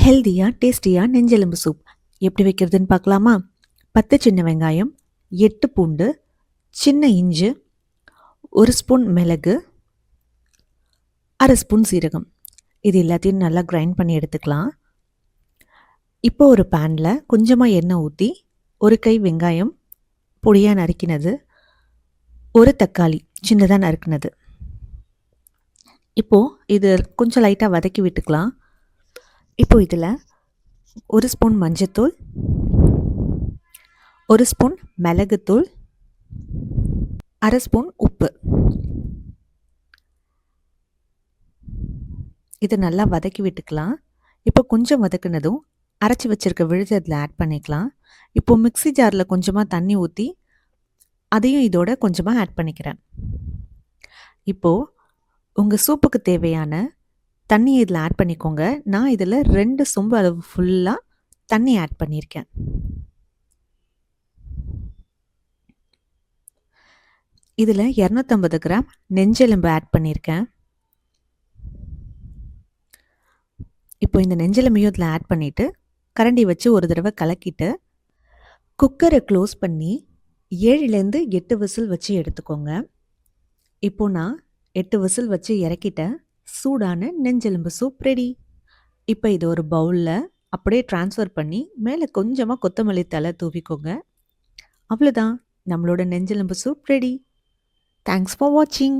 ஹெல்தியாக டேஸ்டியாக நெஞ்செலும்பு சூப் எப்படி வைக்கிறதுன்னு பார்க்கலாமா? 10 சின்ன வெங்காயம், 8 பூண்டு, சின்ன இஞ்சி, 1 ஸ்பூன் மிளகு, அரை ஸ்பூன் சீரகம். இது எல்லாத்தையும் நல்லா கிரைண்ட் பண்ணி எடுத்துக்கலாம். இப்போ ஒரு பேனில் கொஞ்சமாக எண்ணெய் ஊற்றி 1 கை வெங்காயம் பொடியாக நறுக்கினது, 1 தக்காளி சின்னதாக நறுக்கினது. இப்போது இது கொஞ்சம் லைட்டாக வதக்கி விட்டுக்கலாம். இப்போ இதில் 1 ஸ்பூன் மஞ்சத்தூள், 1 ஸ்பூன் மிளகுத்தூள், அரை ஸ்பூன் உப்பு. இதை நல்லா வதக்கி விட்டுக்கலாம். இப்போ கொஞ்சம் வதக்குனதும் அரைச்சி வச்சுருக்க விழுது அதில் ஆட் பண்ணிக்கலாம். இப்போது மிக்ஸி ஜாரில் கொஞ்சமாக தண்ணி ஊற்றி அதையும் இதோட கொஞ்சமாக ஆட் பண்ணிக்கிறேன். இப்போது உங்கள் சூப்புக்கு தேவையான தண்ணி இதில் ஆட் பண்ணிக்கோங்க. நான் இதில் 2 சொம்பு அளவு ஃபுல்லாக தண்ணி ஆட் பண்ணியிருக்கேன். இதில் 250 கிராம் நெஞ்செலும்பு ஆட் பண்ணியிருக்கேன். இப்போ இந்த நெஞ்செலும்பையும் இதில் ஆட் பண்ணிவிட்டு கரண்டி வச்சு ஒரு தடவை கலக்கிட்டு குக்கரை க்ளோஸ் பண்ணி 7லேருந்து 8 விசில் வச்சு எடுத்துக்கோங்க. இப்போது நான் 8 விசில் வச்சு இறக்கிட்டேன். சூடான நெஞ்செலும்பு சூப் ரெடி. இப்போ இது ஒரு பவுலில் அப்படியே ட்ரான்ஸ்ஃபர் பண்ணி மேலே கொஞ்சமாக கொத்தமல்லி தழை தூவிக்கோங்க. அவ்வளோதான், நம்மளோட நெஞ்செலும்பு சூப் ரெடி. தேங்க்ஸ் ஃபார் வாட்சிங்.